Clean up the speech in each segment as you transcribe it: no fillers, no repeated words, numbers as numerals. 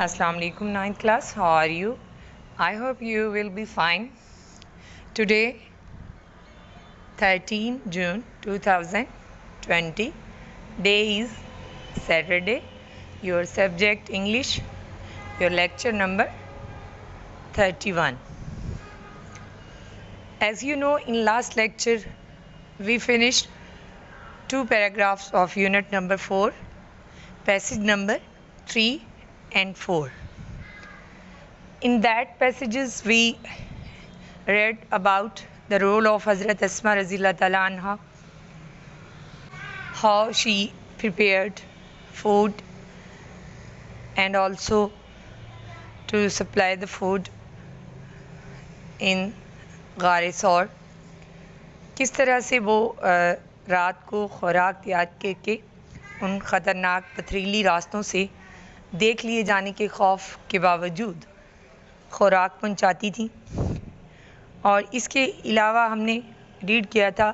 Assalamu alaikum, 9th class. How are you? I hope you will be fine. Today, 13 June 2020, day is Saturday. Your subject English, your lecture number 31. As you know, in last lecture, we finished 2 paragraphs of unit number 4, passage number 3 and 4. In that passages, we read about the role of Hazrat Asma Razillah Ta'ala Anha, how she prepared food and also to supply the food in غار سور. کس طرح سے وہ رات کو خوراک تیار کر کے ان خطرناک پتھریلی راستوں سے دیکھ لیے جانے کے خوف کے باوجود خوراک پہنچاتی تھیں. اور اس کے علاوہ ہم نے ریڈ کیا تھا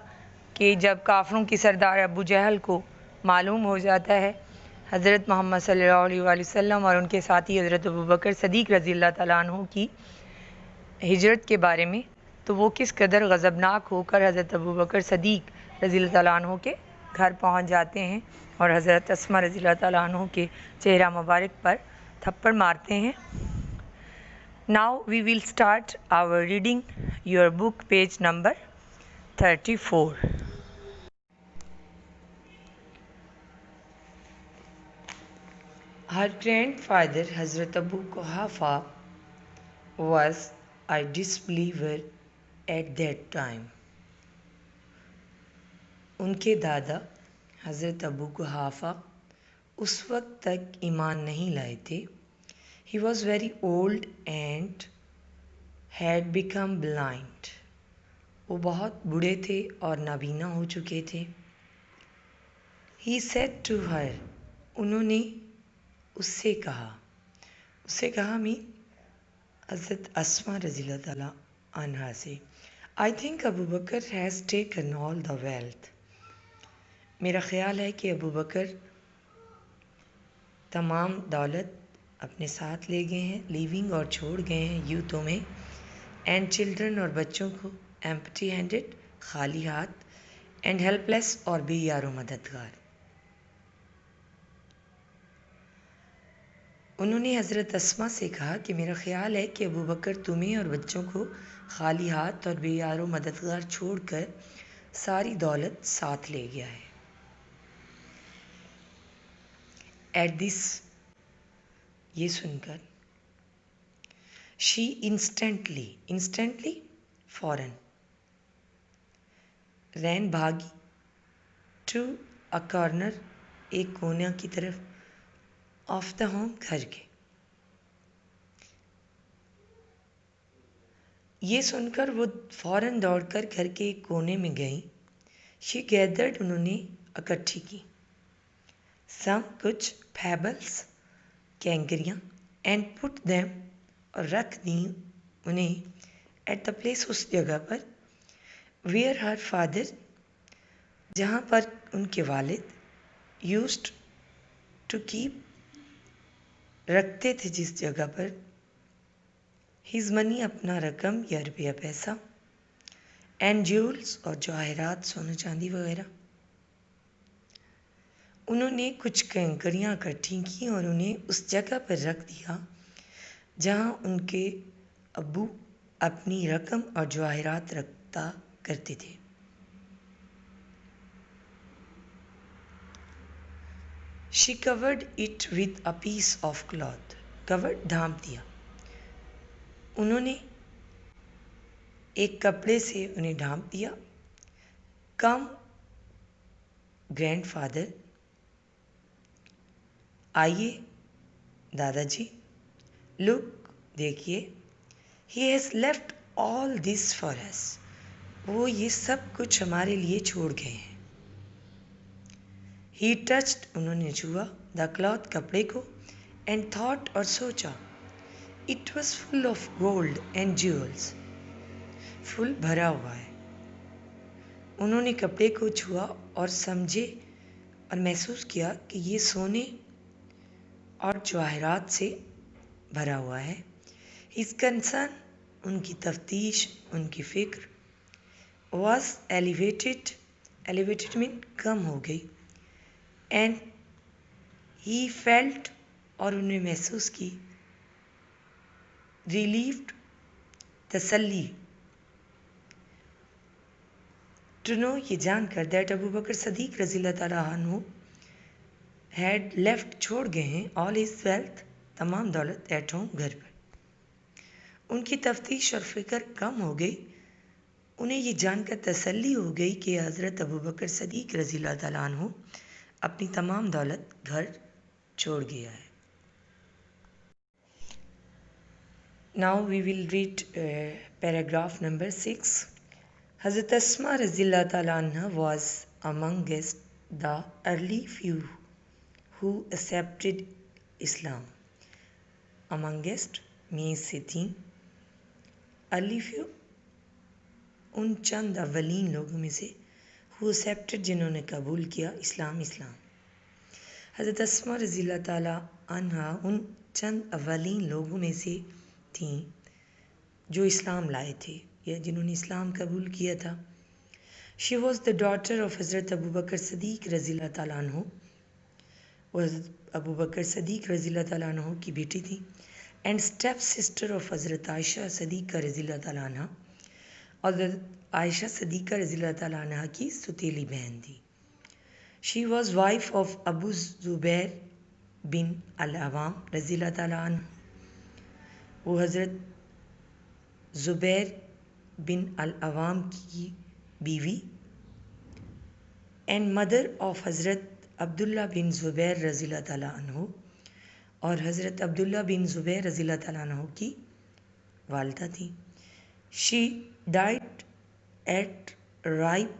کہ جب کافروں کے سردار ابو جہل کو معلوم ہو جاتا ہے حضرت محمد صلی اللہ علیہ وآلہ وسلم اور ان کے ساتھی حضرت ابوبکر صدیق رضی اللہ تعالیٰ عنہ کی ہجرت کے بارے میں، تو وہ کس قدر غضبناک ہو کر حضرت ابوبکر صدیق رضی اللہ تعالیٰ عنہ کے گھر پہنچ جاتے ہیں اور حضرت اسما رضی اللہ تعالیٰ عنہ کے چہرہ مبارک پر تھپڑ مارتے ہیں. Now we will start our reading your book page number 34. Her grandfather Hazrat Abu Quhafa was a disbeliever at that time. ان کے دادا حضرت ابو قحافہ اس وقت تک ایمان نہیں لائے تھے. He was very old and had become blind. وہ بہت بوڑھے تھے اور نابینا ہو چکے تھے. He said to her. انہوں نے اس سے کہا حضرت اسما رضی اللہ تعالیٰ عنہا سے. I think Abu Bakr has taken all the wealth. میرا خیال ہے کہ ابو بکر تمام دولت اپنے ساتھ لے گئے ہیں. لیونگ اور چھوڑ گئے ہیں یو تمہیں اینڈ چلڈرن اور بچوں کو ایمپٹی ہینڈڈ خالی ہاتھ اینڈ ہیلپ لیس اور بے یار و مددگار. انہوں نے حضرت اسما سے کہا کہ میرا خیال ہے کہ ابو بکر تمہیں اور بچوں کو خالی ہاتھ اور بے یار و مددگار چھوڑ کر ساری دولت ساتھ لے گیا ہے. ایٹ دس یہ سن کر شی انسٹنٹلی فوراً رین بھاگی ٹو اے کارنر ایک کونے کی طرف آف دا ہوم گھر کے. یہ سن کر وہ فوراً دوڑ کر گھر کے ایک کونے میں گئیں. شی گیدرڈ انہوں نے اکٹھی کی سم کچھ پیبلس کینکریاں اینڈ پٹ دیم اور رکھ دیں انہیں ایٹ دا پلیس اس جگہ پر ویئر ہر فادر جہاں پر ان کے والد یوزڈ ٹو کیپ رکھتے تھے جس جگہ پر ہز منی اپنا رقم یا روپیہ پیسہ اینڈ جیولس اور جواہرات سونا چاندی وغیرہ. انہوں نے کچھ کنکریاں اکٹھی کیں اور انہیں اس جگہ پر رکھ دیا جہاں ان کے ابو اپنی رقم اور جواہرات رکھتا کرتے تھے. She covered it with a piece of cloth. covered ڈھانپ دیا. انہوں نے ایک کپڑے سے انہیں ڈھانپ دیا. کم گرینڈ فادر آئیے دادا جی. لک دیکھیے he has left all this for us. وہ یہ سب کچھ ہمارے لیے چھوڑ گئے ہیں. ہی ٹچڈ انہوں نے چھوا دا کلاتھ کپڑے کو اینڈ تھاٹ اور سوچا it was full of gold and jewels. Full بھرا ہوا ہے. انہوں نے کپڑے کو چھوا اور سمجھے اور محسوس کیا کہ یہ سونے اور جواہرات سے بھرا ہوا ہے. ہز کنسرن، ان کی تفتیش، ان کی فکر واز ایلیویٹڈ مین کم ہو گئی. اینڈ ہی فیلٹ، اور انہوں نے محسوس کی، ریلیفڈ، تسلی، ٹو نو، یہ جان کر، دیٹ ابو بکر صدیق رضی اللہ تعالیٰ عنہ ہیڈ لیفٹ، چھوڑ گئے ہیں، آل ہز ویلتھ، تمام دولت، ایٹ ہوم، گھر پر. ان کی تفتیش اور فکر کم ہو گئی. انہیں یہ جان کر تسلی ہو گئی کہ حضرت ابو بکر صدیق رضی اللہ تعالیٰ عنہ اپنی تمام دولت گھر چھوڑ گیا ہے. Now we will read paragraph number 6. حضرت اسما رضی اللہ تعالیٰ عنہ was amongst the early few who accepted Islam. Amongst میں سے تھیں. early few ان چند اولین لوگوں میں سے. who accepted جنہوں نے قبول کیا اسلام. حضرت اسما رضی اللہ تعالیٰ عنہ ان چند اولین لوگوں میں سے تھیں جو اسلام لائے تھے یا جنہوں نے اسلام قبول کیا تھا. She was the daughter of حضرت ابو بکر صدیق رضی اللہ تعالیٰ عنہ. وہ حضرت ابو بکر صدیق رضی اللہ تعالیٰ عنہ کی بیٹی تھی. اینڈ اسٹیپ سسٹر آف حضرت عائشہ صدیقہ رضی اللہ تعالیٰ عنہ، اور حضرت عائشہ صدیقہ رضی اللہ تعالیٰ عنہ کی ستیلی بہن تھی. شی واز وائف آف ابو زبیر بن العوام رضی اللہ تعالیٰ عنہ. وہ حضرت زبیر بن العوام کی بیوی. اینڈ مدر آف حضرت عبداللہ بن زبیر رضی اللہ تعالیٰ عنہ، اور حضرت عبداللہ بن زبیر رضی اللہ تعالیٰ عنہ کی والدہ تھی. She died at ripe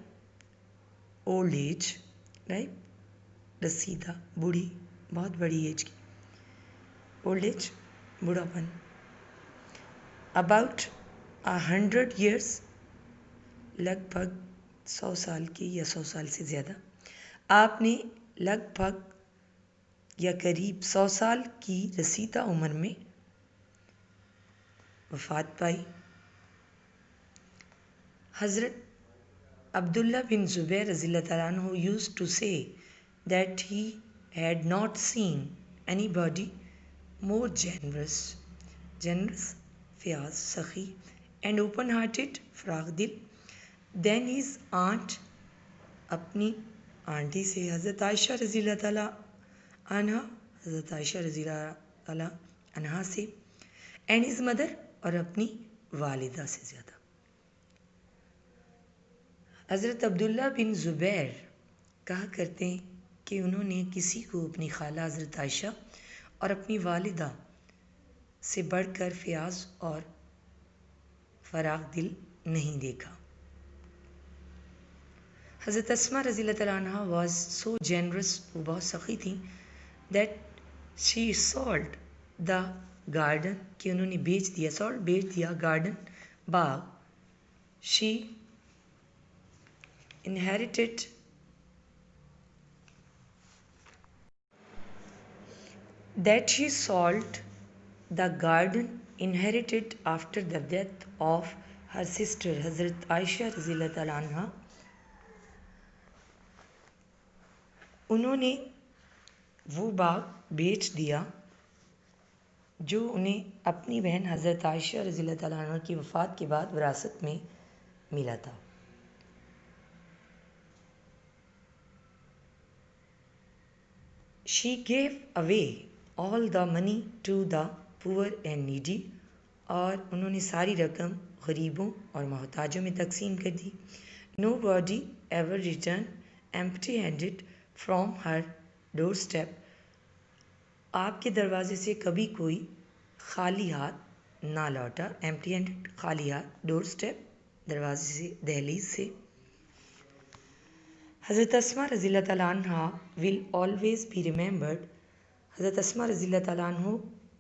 old age. Ripe رسیدہ، بوڑھی، بہت بڑی ایج کی. اولڈ ایج بوڑھاپن. اباؤٹ 100 years، لگ بھگ 100 سال کی یا 100 سال سے زیادہ. آپ نے لگ بھگ یا قریب 100 سال کی رسیدہ عمر میں وفات پائی. حضرت عبداللہ بن زبیر رضی اللہ تعالیٰ عنہ used to say that he had not seen anybody more generous، Fayyaz, سخی، and open-hearted، فراخ دل، than his aunt، اپنی آنٹی سے حضرت عائشہ رضی اللہ تعالیٰ عنہ، حضرت عائشہ رضی اللہ تعالیٰ عنہ سے، and his mother، اور اپنی والدہ سے زیادہ. حضرت عبداللہ بن زبیر کہا کرتے ہیں کہ انہوں نے کسی کو اپنی خالہ حضرت عائشہ اور اپنی والدہ سے بڑھ کر فیاض اور فراخ دل نہیں دیکھا. حضرت اسما رضی اللہ تعالیٰ عنہ واز سو جینرس، وہ بہت سخی تھیں، that she sold the garden, کہ انہوں نے بیچ دیا garden, Bagh. She inherited that she sold the garden inherited after the death of her sister حضرت عائشہ رضی اللہ تعالیٰ عنہ. انہوں نے وہ باغ بیچ دیا جو انہیں اپنی بہن حضرت عائشہ رضی اللہ تعالیٰ عنہ کی وفات کے بعد وراثت میں ملا تھا. She gave away all the money to the poor and needy، اور انہوں نے ساری رقم غریبوں اور محتاجوں میں تقسیم کر دی. Nobody ever returned empty handed from her doorstep، آپ کے دروازے سے کبھی کوئی خالی ہاتھ نہ لوٹا. empty handed، خالی ہاتھ. doorstep، دروازے سے، دہلیز سے. حضرت اسما رضی اللہ تعالیٰ عنہ will always be remembered، حضرت اسما رضی اللہ تعالیٰ عنہ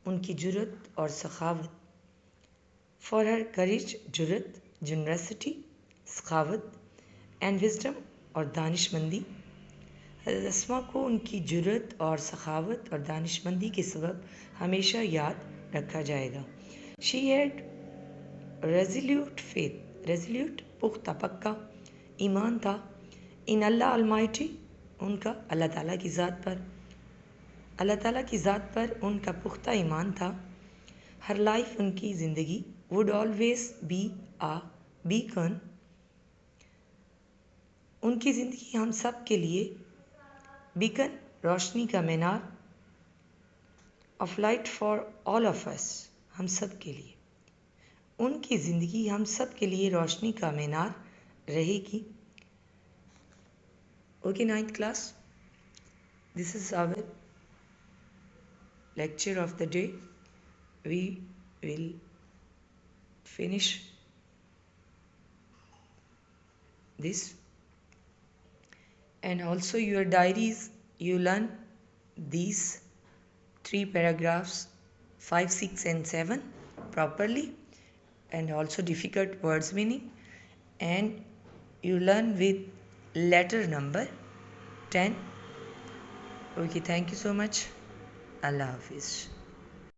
ان کی جرأت اور سخاوت، for her courage، جرأت، generosity، سخاوت، and wisdom، اور دانش مندی. حضرت اسما کو ان کی جرأت اور سخاوت اور دانش مندی کے سبب ہمیشہ یاد رکھا جائے گا. She had resolute faith. Resolute پختہ پکا ایمان تھا. In Allah Almighty ان کا اللہ تعالیٰ کی ذات پر ان کا پختہ ایمان تھا. Her life ان کی زندگی would always be a beacon. ان کی زندگی ہم سب کے لیے بیکن روشنی کا مینار of light for all of us. ہم سب کے لیے ان کی زندگی ہم سب کے لیے روشنی کا مینار رہے گی. Okay, 9th class, this is our lecture of the day. We will finish this, and also your diaries, you learn these 3 paragraphs 5, 6 and 7 properly, and also difficult words meaning, and you learn with letter number 10. Okay, thank you so much. Allah Hafiz.